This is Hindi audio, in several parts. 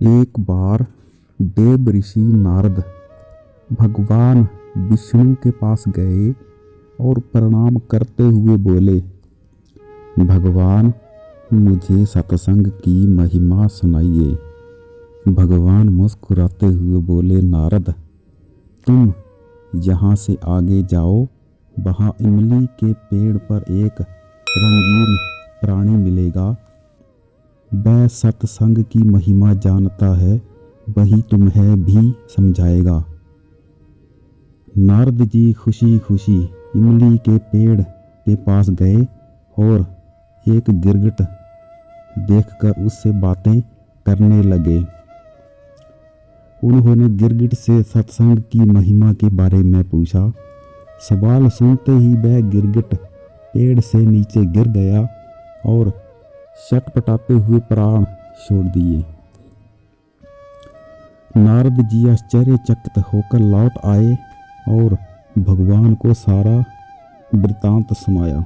एक बार देव ऋषि नारद भगवान विष्णु के पास गए और प्रणाम करते हुए बोले, भगवान मुझे सत्संग की महिमा सुनाइए। भगवान मुस्कुराते हुए बोले, नारद तुम यहाँ से आगे जाओ, वहाँ इमली के पेड़ पर एक रंगीन प्राणी मिलेगा। वह सत्संग की महिमा जानता है, वही तुम्हें भी समझाएगा। नारद जी खुशी खुशी इमली के पेड़ के पास गए और एक गिरगिट देखकर उससे बातें करने लगे। उन्होंने गिरगिट से सत्संग की महिमा के बारे में पूछा। सवाल सुनते ही वह गिरगिट पेड़ से नीचे गिर गया और छटपटाते हुए प्राण छोड़ दिए। नारद जी आश्चर्यचकित होकर लौट आए और भगवान को सारा वृतांत सुनाया।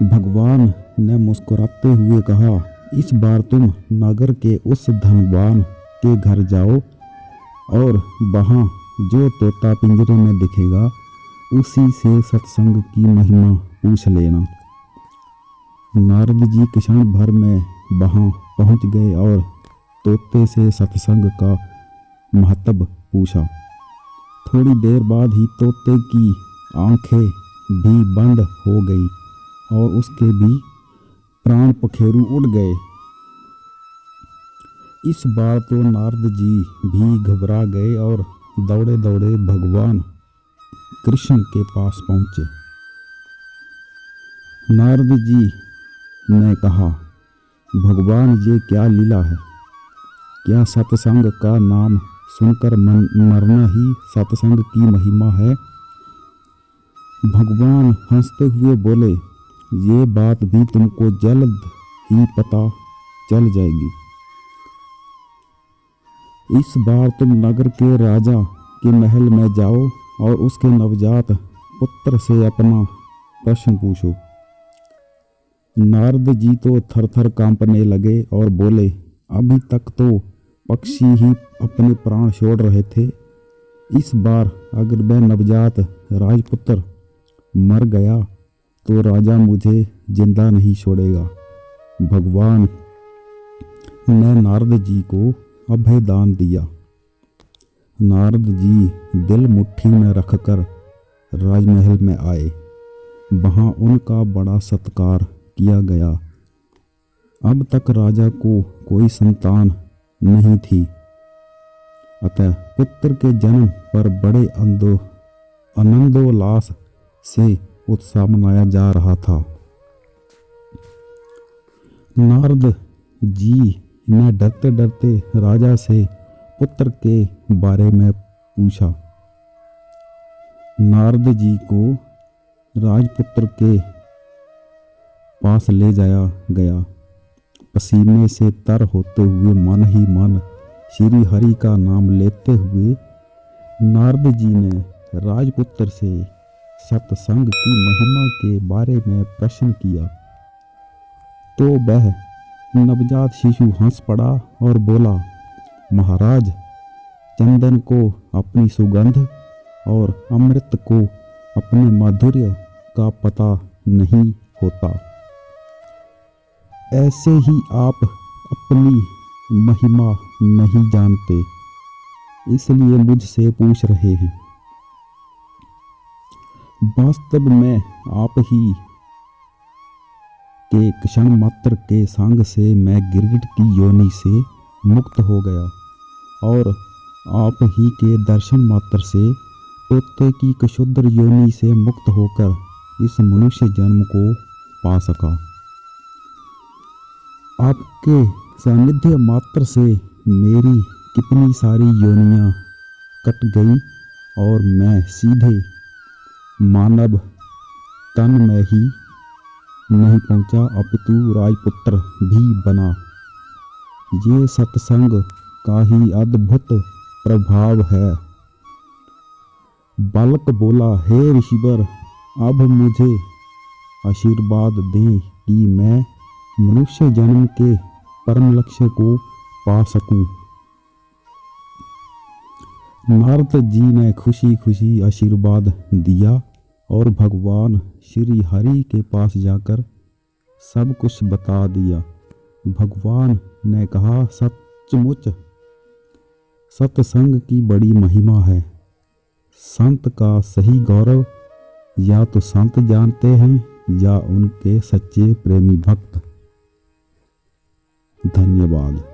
भगवान ने मुस्कुराते हुए कहा, इस बार तुम नगर के उस धनवान के घर जाओ और वहाँ जो तोता पिंजरे में दिखेगा उसी से सत्संग की महिमा पूछ लेना। नारद जी क्षण भर में वहाँ पहुँच गए और तोते से सत्संग का महत्व पूछा। थोड़ी देर बाद ही तोते की आंखें भी बंद हो गई और उसके भी प्राण पखेरु उड़ गए। इस बार तो नारद जी भी घबरा गए और दौड़े दौड़े भगवान कृष्ण के पास पहुँचे। नारद जी ने कहा, भगवान ये क्या लीला है? क्या सत्संग का नाम सुनकर मरना ही सत्संग की महिमा है? भगवान हंसते हुए बोले, ये बात भी तुमको जल्द ही पता चल जाएगी। इस बार तुम नगर के राजा के महल में जाओ और उसके नवजात पुत्र से अपना प्रश्न पूछो। नारद जी तो थर-थर कांपने लगे और बोले, अभी तक तो पक्षी ही अपने प्राण छोड़ रहे थे। इस बार अगर वह नवजात राजपुत्र मर गया तो राजा मुझे जिंदा नहीं छोड़ेगा। भगवान ने नारद जी को अभय दान दिया। नारद जी दिल मुट्ठी में रखकर राजमहल में आए। वहाँ उनका बड़ा सत्कार किया गया। अब तक राजा को कोई संतान नहीं थी, अतः पुत्र के जन्म पर बड़े आनंदोल्लास से उत्सव मनाया जा रहा था। नारद जी ने डरते डरते राजा से पुत्र के बारे में पूछा। नारद जी को राजपुत्र के पास ले जाया गया। पसीने से तर होते हुए मन ही मन श्री हरि का नाम लेते हुए नारद जी ने राजपुत्र से सत्संग की महिमा के बारे में प्रश्न किया तो वह नवजात शिशु हंस पड़ा और बोला, महाराज चंदन को अपनी सुगंध और अमृत को अपने माधुर्य का पता नहीं होता। ऐसे ही आप अपनी महिमा नहीं जानते, इसलिए मुझसे पूछ रहे हैं। वास्तव में आप ही के क्षण मात्र के संग से मैं गिरगिट की योनि से मुक्त हो गया और आप ही के दर्शन मात्र से तोते की क्षुद्र योनि से मुक्त होकर इस मनुष्य जन्म को पा सका। आपके सानिध्य मात्र से मेरी कितनी सारी योनियां कट गई और मैं सीधे मानव तन में ही नहीं पहुंचा, अपितु राजपुत्र भी बना। ये सत्संग का ही अद्भुत प्रभाव है। बालक बोला, हे ऋषिवर, अब मुझे आशीर्वाद दें कि मैं मनुष्य जन्म के परम लक्ष्य को पा सकूं। नारद जी ने खुशी खुशी आशीर्वाद दिया और भगवान श्री हरि के पास जाकर सब कुछ बता दिया। भगवान ने कहा, सचमुच सत्संग की बड़ी महिमा है। संत का सही गौरव या तो संत जानते हैं या उनके सच्चे प्रेमी भक्त। धन्यवाद।